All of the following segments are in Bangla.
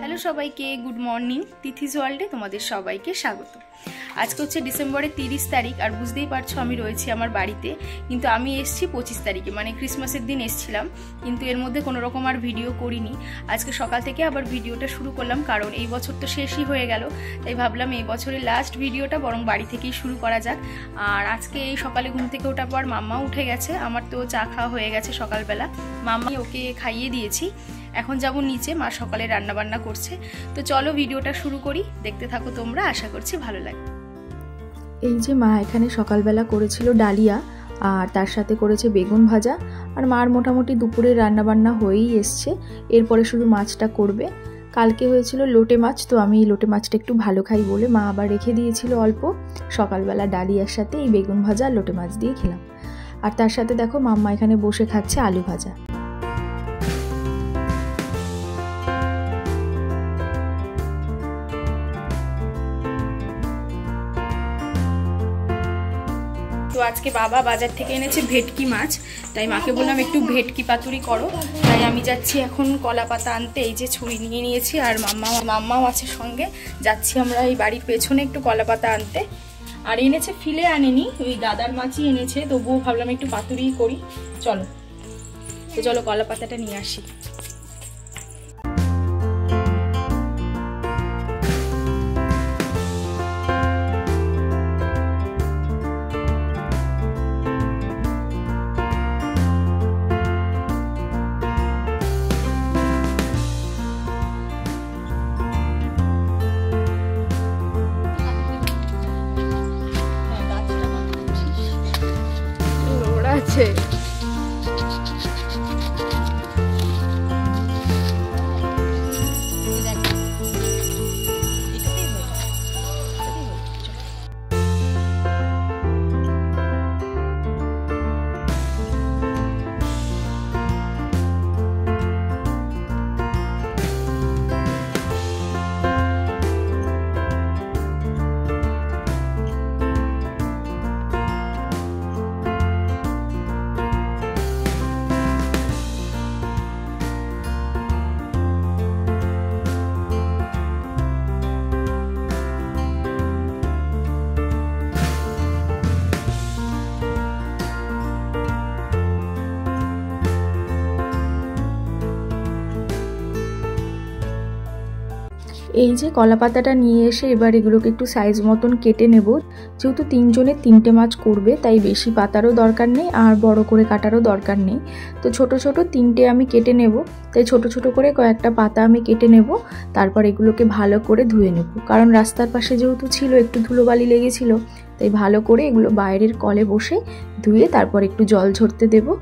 হ্যালো সবাইকে, গুড মর্নিং। তিথিস ওয়ার্ল্ডে তোমাদের সবাইকে স্বাগত। আজকে হচ্ছে ডিসেম্বরের 30 তারিখ, আর বুঝতেই পারছো আমি রয়েছি আমার বাড়িতে। কিন্তু আমি এসেছি 25 তারিখে, মানে ক্রিসমাসের দিন এসেছিলাম, কিন্তু এর মধ্যে কোনো রকম আর ভিডিও করিনি। আজকে সকাল থেকে আবার ভিডিওটা শুরু করলাম, কারণ এই বছর তো শেষই হয়ে গেল, তাই ভাবলাম এই বছরের লাস্ট ভিডিওটা বরং বাড়ি থেকেই শুরু করা যাক। আর আজকে এই সকালে ঘুম থেকে ওঠার পর মাম্মাও উঠে গেছে, আমার তো চা খাওয়া হয়ে গেছে সকালবেলা, মাম্মা ওকে খাইয়ে দিয়েছি। এখন যাব নিচে, মা সকালে রান্না বান্না করছে। তো চলো ভিডিওটা শুরু করি, দেখতে থাকো তোমরা, আশা করছি ভালো লাগবে। এই যে মা এখানে সকালবেলা করেছিল ডালিয়া, আর তার সাথে করেছে বেগুন ভাজা, আর মার মোটামুটি দুপুরের রান্নাবান্না হয়েই এসছে। এরপরে শুধু মাছটা করবে। কালকে হয়েছিল লোটে মাছ, তো আমি এই লোটে মাছটা একটু ভালো খাই বলে মা আবার রেখে দিয়েছিল অল্প। সকালবেলা ডালিয়ার সাথে এই বেগুন ভাজা আর লোটে মাছ দিয়ে খেলাম। আর তার সাথে দেখো মাম্মা এখানে বসে খাচ্ছে আলু ভাজা। তো আজকে বাবা বাজার থেকে এনেছে ভেটকি মাছ, তাই মাকে বললাম একটু ভেটকি পাতুরি করো। তাই আমি যাচ্ছি এখন কলা পাতা আনতে। এই যে ছুরি নিয়ে নিয়েছি, আর মাম্মাও আছে সঙ্গে। যাচ্ছি আমরা এই বাড়ির পেছনে একটু কলা পাতা আনতে। আর এনেছে ফিলে আনেনি, ওই দাদার মাছই এনেছে, তবুও ভাবলাম একটু পাতুরি করি। চলো তো চলো কলা পাতাটা নিয়ে আসি। আছে এই যে কলা পাতাটা নিয়ে এসে এবার এগুলোকে একটু সাইজ মতন কেটে নেব। যেহেতু তিনজনের 3টে মাছ করবে, তাই বেশি পাতারও দরকার নেই আর বড় করে কাটারও দরকার নেই। তো ছোট ছোট 3টে আমি কেটে নেব, তাই ছোট ছোট করে কয়েকটা পাতা আমি কেটে নেব। তারপর এগুলোকে ভালো করে ধুয়ে নেব, কারণ রাস্তার পাশে যেহেতু ছিল একটু ধুলোবালি লেগেছিল, তাই ভালো করে এগুলো বাইরের কলে বসে ধুয়ে তারপর একটু জল ঝরতে দেবো।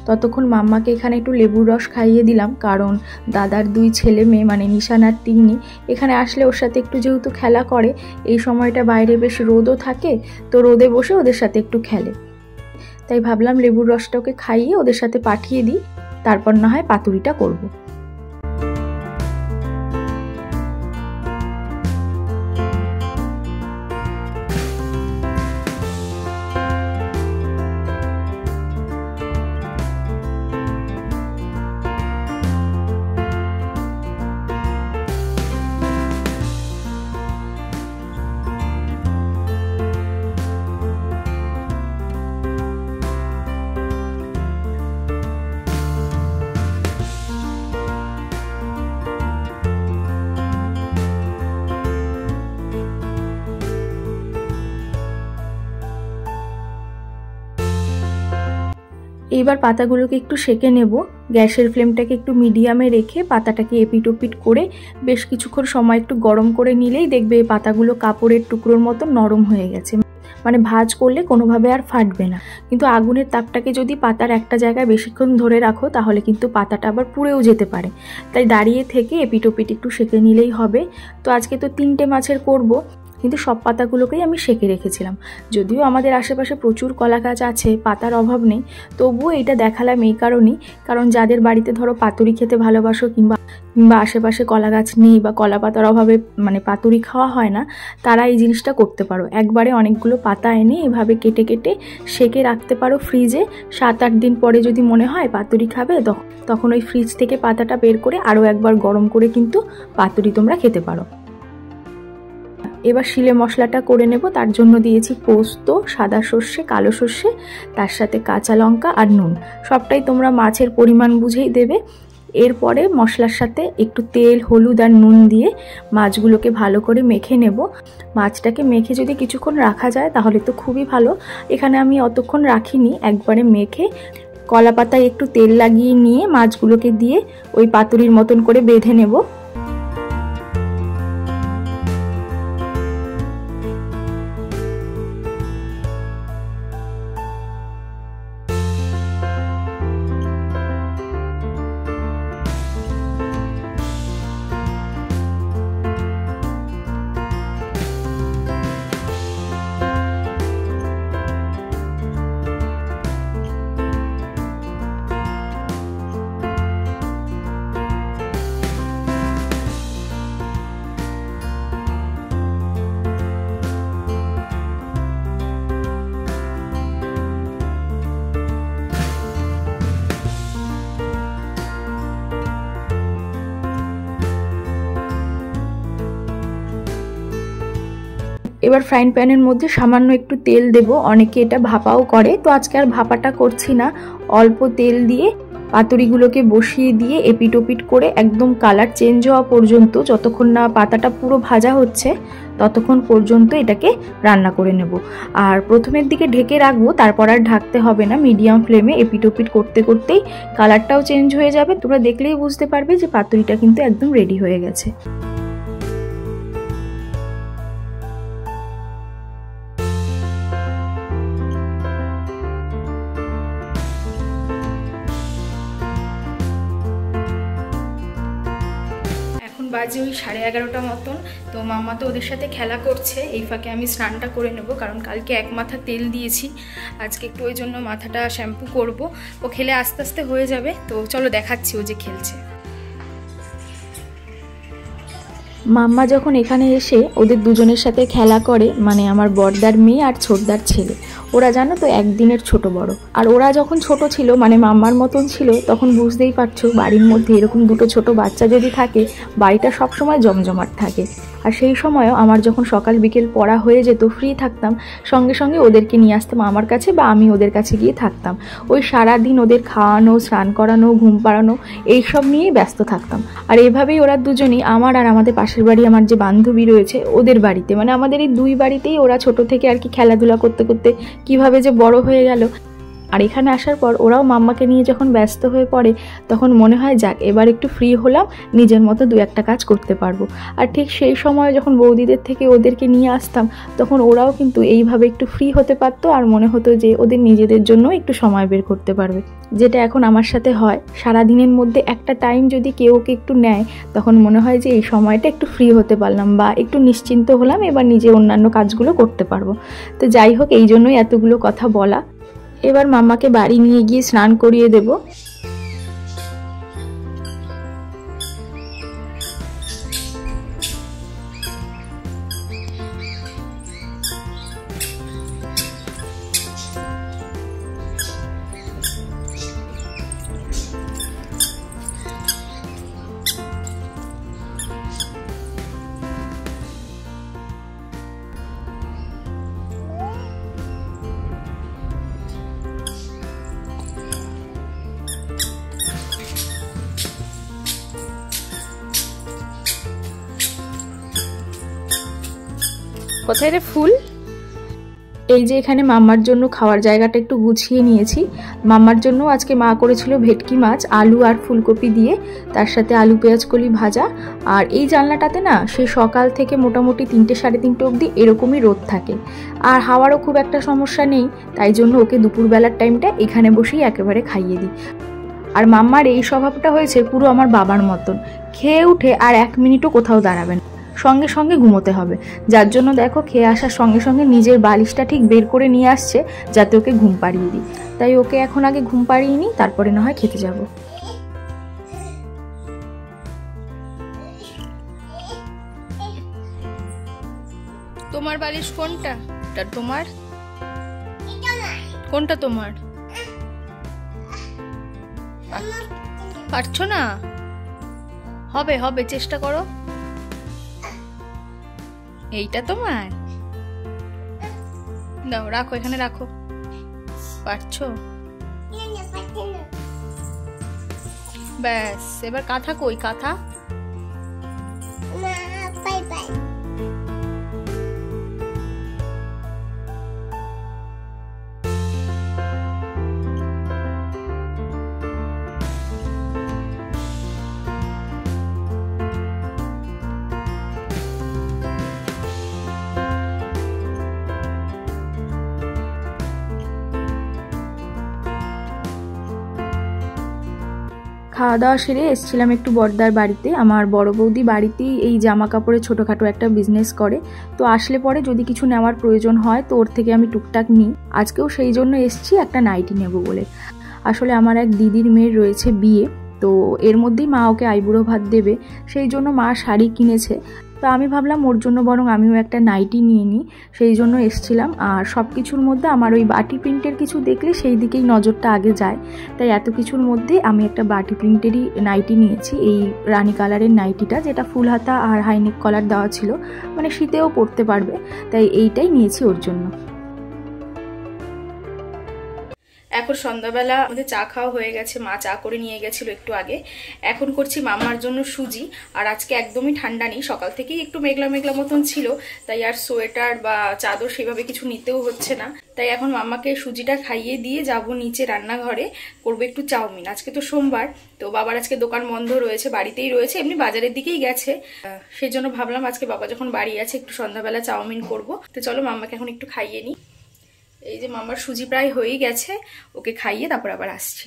ততক্ষণ মাম্মাকে এখানে একটু লেবুর রস খাইয়ে দিলাম, কারণ দাদার 2 ছেলে মেয়ে মানে নিশান আর তিন্নি এখানে আসলে ওর সাথে একটু যেহেতু খেলা করে, এই সময়টা বাইরে বেশ রোদও থাকে, তো রোদে বসে ওদের সাথে একটু খেলে, তাই ভাবলাম লেবুর রসটা ওকে খাইয়ে ওদের সাথে পাঠিয়ে দিই, তারপর না হয় পাতুরিটা করব। এবার পাতাগুলোকে একটু সেঁকে নেব। গ্যাসের ফ্লেমটাকে একটু মিডিয়ামে রেখে পাতাটাকে এপিট ওপিট করে বেশ কিছুক্ষণ সময় একটু গরম করে নিলেই দেখবে এই পাতাগুলো কাপড়ের টুকরোর মতো নরম হয়ে গেছে, মানে ভাঁজ করলে কোনোভাবে আর ফাটবে না। কিন্তু আগুনের তাপটাকে যদি পাতার একটা জায়গায় বেশিক্ষণ ধরে রাখো, তাহলে কিন্তু পাতাটা আবার পুড়েও যেতে পারে, তাই দাঁড়িয়ে থেকে এপিট ওপিট একটু সেঁকে নিলেই হবে। তো আজকে তো 3টে মাছের করব, কিন্তু সব পাতাগুলোকেই আমি সেঁকে রেখেছিলাম। যদিও আমাদের আশেপাশে প্রচুর কলা গাছ আছে, পাতার অভাব নেই, তবুও এটা দেখালাম এই কারণেই, কারণ যাদের বাড়িতে ধরো পাতুরি খেতে ভালোবাসো কিংবা আশেপাশে কলা গাছ নেই বা কলা পাতার অভাবে মানে পাতুরি খাওয়া হয় না, তারা এই জিনিসটা করতে পারো। একবারে অনেকগুলো পাতা এনে এভাবে কেটে কেটে সেঁকে রাখতে পারো ফ্রিজে। 7-8 দিন পরে যদি মনে হয় পাতুরি খাবে, তখন ওই ফ্রিজ থেকে পাতাটা বের করে আরও একবার গরম করে কিন্তু পাতুরি তোমরা খেতে পারো। এবার শিলে মশলাটা করে নেব। তার জন্য দিয়েছি পোস্ত, সাদা সর্ষে, কালো সর্ষে, তার সাথে কাঁচা লঙ্কা আর নুন। সবটাই তোমরা মাছের পরিমাণ বুঝেই দেবে। এরপরে মশলার সাথে একটু তেল, হলুদ আর নুন দিয়ে মাছগুলোকে ভালো করে মেখে নেব। মাছটাকে মেখে যদি কিছুক্ষণ রাখা যায় তাহলে তো খুবই ভালো। এখানে আমি অতক্ষণ রাখিনি, একবারে মেখে কলা পাতায় একটু তেল লাগিয়ে নিয়ে মাছগুলোকে দিয়ে ওই পাতুরির মতন করে বেঁধে নেব। এবার ফ্রাইং প্যানের মধ্যে সামান্য একটু তেল দেব। অনেকে এটা ভাপাও করে, তো আজকে আর ভাপাটা করছি না। অল্প তেল দিয়ে পাতুরিগুলোকে বসিয়ে দিয়ে এপিট ওপিট করে একদম কালার চেঞ্জ হওয়া পর্যন্ত, যতক্ষণ না পাতাটা পুরো ভাজা হচ্ছে ততক্ষণ পর্যন্ত এটাকে রান্না করে নেব। আর প্রথমের দিকে ঢেকে রাখবো, তারপর আর ঢাকতে হবে না। মিডিয়াম ফ্লেমে এপিট ওপিট করতে করতেই কালারটাও চেঞ্জ হয়ে যাবে। তোমরা দেখলেই বুঝতে পারবে যে পাতুরিটা কিন্তু একদম রেডি হয়ে গেছে। বাজে ওই 11:30 মতন। তো মাম্মা তো ওদের সাথে খেলা করছে, এই ফাঁকে আমি স্নানটা করে নেব, কারণ কালকে এক মাথা তেল দিয়েছি, আজকে একটু ওই জন্য মাথাটা শ্যাম্পু করব। ও খেলে আস্তে আস্তে হয়ে যাবে। তো চলো দেখাচ্ছি ও যে খেলছে। মাম্মা যখন এখানে এসে ওদের দুজনের সাথে খেলা করে, মানে আমার বড়দার মেয়ে আর ছোটদার ছেলে, ওরা জানো তো একদিনের ছোট বড়। আর ওরা যখন ছোট ছিল, মানে মাম্মার মতন ছিল, তখন বুঝতেই পারছো বাড়ির মধ্যে এরকম দুটো ছোট বাচ্চা যদি থাকে, বাড়িটা সবসময় জমজমাট থাকে। আর সেই সময়ও আমার যখন সকাল বিকেল পড়া হয়ে যেত, ফ্রি থাকতাম, সঙ্গে সঙ্গে ওদেরকে নিয়ে আসতাম আমার কাছে বা আমি ওদের কাছে গিয়ে থাকতাম। ওই সারাদিন ওদের খাওয়ানো, স্নান করানো, ঘুম পাড়ানো, এইসব নিয়েই ব্যস্ত থাকতাম। আর এভাবেই ওরা দুজনই আমার আর আমাদের পাশের বাড়ি আমার যে বান্ধবী রয়েছে ওদের বাড়িতে, মানে আমাদের এই দুই বাড়িতেই ওরা ছোট থেকে আর কি খেলাধুলা করতে করতে কিভাবে যে বড় হয়ে গেল। আর এখানে আসার পর ওরাও মাম্মাকে নিয়ে যখন ব্যস্ত হয়ে পড়ে, তখন মনে হয় যাক এবার একটু ফ্রি হলাম, নিজের মতো দু একটা কাজ করতে পারবো। আর ঠিক সেই সময় যখন বৌদিদের থেকে ওদেরকে নিয়ে আসতাম, তখন ওরাও কিন্তু এইভাবে একটু ফ্রি হতে পারতো, আর মনে হতো যে ওদের নিজেদের জন্য একটু সময় বের করতে পারবে। যেটা এখন আমার সাথে হয়, সারাদিনের মধ্যে একটা টাইম যদি কেউ ওকে একটু নেয়, তখন মনে হয় যে এই সময়টা একটু ফ্রি হতে পারলাম বা একটু নিশ্চিন্ত হলাম, এবার নিজে অন্যান্য কাজগুলো করতে পারবো। তো যাই হোক, এই জন্যই এতগুলো কথা বলা। এবার মাম্মাকে বাড়ি নিয়ে গিয়ে স্নান করিয়ে দেব। কোথায় রে ফুল? এই যে এখানে মাম্মার জন্য খাওয়ার জায়গাটা একটু গুছিয়ে নিয়েছি। মাম্মার জন্য আজকে মা করেছিল ভেটকি মাছ, আলু আর ফুলকপি দিয়ে, তার সাথে আলু পেঁয়াজ কলি ভাজা। আর এই জানলাটাতে না সে সকাল থেকে মোটামুটি 3টে সাড়ে 3টে অবধি এরকমই রোদ থাকে, আর হাওয়ারও খুব একটা সমস্যা নেই, তাই জন্য ওকে দুপুরবেলার টাইমটা এখানে বসেই একেবারে খাইয়ে দিই। আর মাম্মার এই স্বভাবটা হয়েছে পুরো আমার বাবার মতন, খেয়ে উঠে আর 1 মিনিটও কোথাও দাঁড়াবেন, সঙ্গে সঙ্গে ঘুমোতে হবে। যার জন্য দেখো খেয়ে আসার সঙ্গে সঙ্গে নিজের বালিশটা ঠিক বের করে নিয়ে আসছে যাতে ওকে ঘুম পাড়িয়ে দিই। তাই ওকে এখন আগে ঘুম পাড়িয়ে নিই, তারপরে না হয় খেতে যাব। তোমার বালিশ কোনটা? তোমার কোনটা? তোমার পারছো না? হবে হবে, চেষ্টা করো। এইটা তোমার? দাও, রাখো, এখানে রাখো। পারছো? ব্যাস, এবার কাঁথা কই? কাঁথা খাওয়া দাওয়া সেরে এসেছিলাম একটু বড়দার বাড়িতে। আমার বড় বৌদি বাড়িতেই এই জামা কাপড়ের ছোটোখাটো একটা বিজনেস করে, তো আসলে পরে যদি কিছু নেওয়ার প্রয়োজন হয় তো ওর থেকে আমি টুকটাক নিই। আজকেও সেই জন্য এসছি একটা নাইটি নেব বলে। আসলে আমার এক দিদির মেয়ের রয়েছে বিয়ে, তো এর মধ্যেই মা ওকে আইবুড়ো ভাত দেবে, সেই জন্য মা শাড়ি কিনেছে। তো আমি ভাবলাম ওর জন্য বরং আমিও একটা নাইটি নিয়ে নিই, সেই জন্য এসছিলাম। আর সব কিছুর মধ্যে আমার ওই বাটি প্রিন্টের কিছু দেখলে সেই দিকেই নজরটা আগে যায়, তাই এত কিছুর মধ্যে আমি একটা বাটি প্রিন্টেরই নাইটি নিয়েছি। এই রানী কালারের নাইটিটা, যেটা ফুল হাতা আর হাইনেক কলার দেওয়া ছিল, মানে শীতেও পরতে পারবে, তাই এইটাই নিয়েছি ওর জন্য। এখন সন্ধ্যাবেলা আমাদের চা খাওয়া হয়ে গেছে, মা চা করে নিয়ে গেছিল একটু আগে। এখন করছি মামার জন্য সুজি। আর আজকে একদমই ঠান্ডা নেই, সকাল থেকেই একটু মেঘলা মেঘলা মতন ছিল, তাই আর সোয়েটার বা চাদর সেভাবে কিছু নিতেও হচ্ছে না। তাই এখন মামাকে সুজিটা খাইয়ে দিয়ে যাব নিচে রান্নাঘরে, করবো একটু চাউমিন। আজকে তো সোমবার, তো বাবার আজকে দোকান বন্ধ রয়েছে, বাড়িতেই রয়েছে, এমনি বাজারের দিকেই গেছে। সেই জন্য ভাবলাম আজকে বাবা যখন বাড়ি আছে একটু সন্ধ্যাবেলা চাউমিন করব। তো চলো মামাকে এখন একটু খাইয়ে নিই। এই যে মামার সুজি প্রায় হয়েই গেছে, ওকে খাইয়ে তারপর আবার আসছি।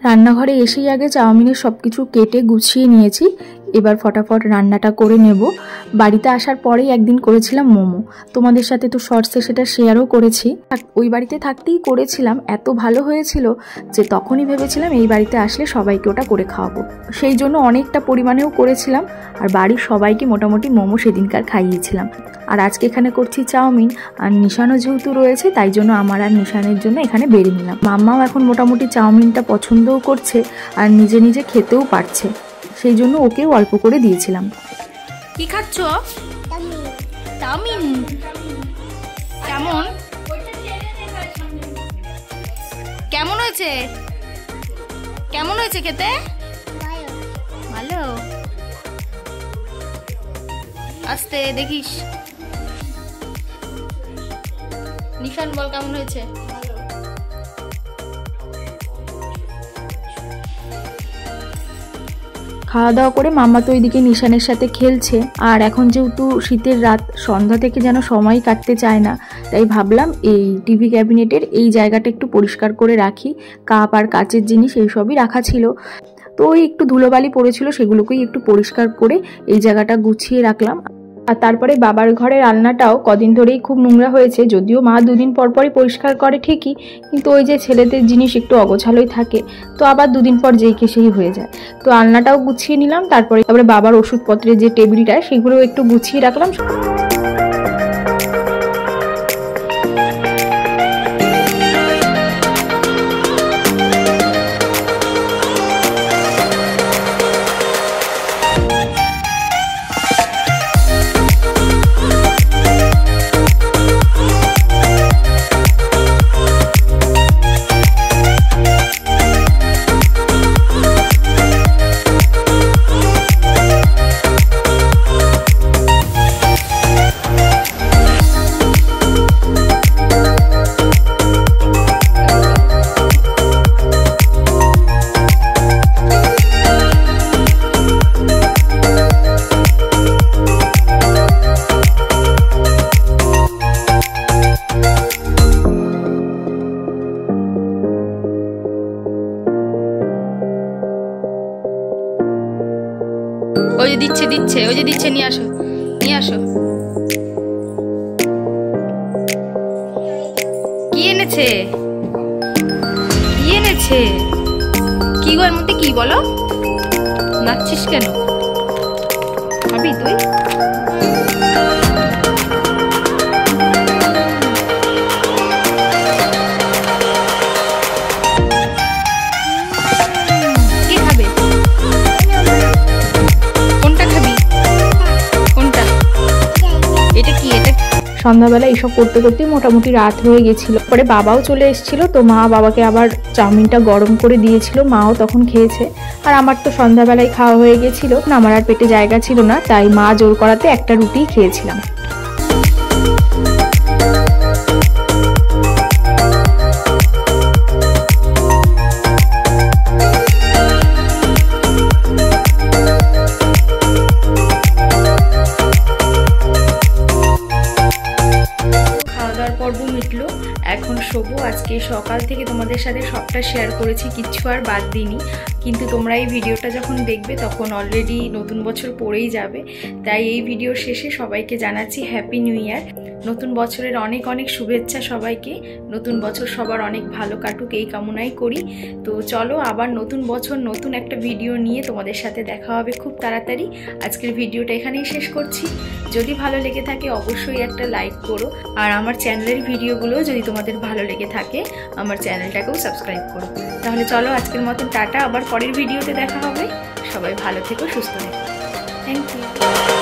রান্নাঘরে এসেই আগে চাউমিনের সব কিছু কেটে গুছিয়ে নিয়েছি, এবার ফটাফট রান্নাটা করে নেব। বাড়িতে আসার পরেই একদিন করেছিলাম মোমো, তোমাদের সাথে তো শর্টসে সেটা শেয়ারও করেছি। ওই বাড়িতে থাকতেই করেছিলাম, এত ভালো হয়েছিল যে তখনই ভেবেছিলাম এই বাড়িতে আসলে সবাইকে ওটা করে খাওয়াবো। সেই জন্য অনেকটা পরিমাণেও করেছিলাম, আর বাড়ির সবাইকে মোটামুটি মোমো সেদিনকার খাইয়েছিলাম। আর আজকে এখানে করছি চাউমিন, আর নিশানও যেহেতু রয়েছে তাই জন্য আমার আর নিশানের জন্য এখানে বেড়ে নিলাম। মাম্মাও এখন মোটামুটি চাউমিনটা পছন্দও করছে আর নিজে নিজে খেতেও পারছে, সেই জন্য ওকেও অল্প করে দিয়েছিলাম। কি খাচ্ছ? চাউমিন। কেমন কেমন হয়েছে? কেমন হয়েছে খেতে? ভালো। আস্তে দেখিস। নিশান বল কেমন হয়েছে? খাওয়া দাওয়া করে মাম্মা তো ওইদিকে নিশানের সাথে খেলছে। আর এখন যেহেতু শীতের রাত, সন্ধ্যা থেকে যেন সময় কাটতে চায় না, তাই ভাবলাম এই টিভি ক্যাবিনেটের এই জায়গাটা একটু পরিষ্কার করে রাখি। কাপ আর কাচের জিনিস এইসবই রাখা ছিল, তো ওই একটু ধুলোবালি পড়েছিল, সেগুলোকেই একটু পরিষ্কার করে এই জায়গাটা গুছিয়ে রাখলাম। আর তারপরে বাবার ঘরের আলনাটাও কদিন ধরেই খুব নোংরা হয়েছে, যদিও মা দুদিন পরপরই পরিষ্কার করে ঠিকই, কিন্তু ওই যে ছেলেদের জিনিস একটু অগোছালোই থাকে, তো আবার দুদিন পর যেই কে সেই হয়ে যায়। তো আলনাটাও গুছিয়ে নিলাম, তারপরে বাবার ওষুধপত্রের যে টেবিলটা সেগুলো একটু গুছিয়ে রাখলাম। ওই যে দিচ্ছে, নিয়ে আসো নিয়ে আসো। কি এনেছে কি এনেছে? কি গো এর মধ্যে কি বলো? নাচছিস কেন? খাবি তুই? কি খাবে? কোনটা খাবি? কোনটা? এটা কি? এটা সন্ধ্যাবেলা এসব করতে করতেই মোটামুটি রাত হয়ে গেছিল। পরে বাবাও চলে এসেছিল, তো মা বাবাকে আবার চাউমিনটা গরম করে দিয়েছিল, মাও তখন খেয়েছে। আর আমার তো সন্ধ্যাবেলায় খাওয়া হয়ে গেছিল, আমার আর পেটে জায়গা ছিল না, তাই মা জোর করাতে একটা রুটিই খেয়েছিলাম। পর্ব মিটলো, এখন শোবো। আজকে সকাল থেকে তোমাদের সাথে সবটা শেয়ার করেছি, কিচ্ছু আর বাদ দিইনি। কিন্তু তোমরা এই ভিডিওটা যখন দেখবে তখন অলরেডি নতুন বছর পড়েই যাবে। তাই এই ভিডিওর শেষে সবাইকে জানাচ্ছি হ্যাপি নিউ ইয়ার। নতুন বছরের অনেক অনেক শুভেচ্ছা সবাইকে। নতুন বছর সবার অনেক ভালো কাটুক এই কামনাই করি। তো চলো আবার নতুন বছর নতুন একটা ভিডিও নিয়ে তোমাদের সাথে দেখা হবে খুব তাড়াতাড়ি। আজকের ভিডিওটা এখানেই শেষ করছি। যদি ভালো লেগে থাকে অবশ্যই একটা লাইক করো, আর আমার চ্যানেলের ভিডিওগুলো যদি তোমাদের ভালো লেগে থাকে আমার চ্যানেলটাকেও সাবস্ক্রাইব করো। তাহলে চলো আজকের মতন টাটা, আবার পরের ভিডিওতে দেখা হবে। সবাই ভালো থেকো, সুস্থ থেকো। Thank you.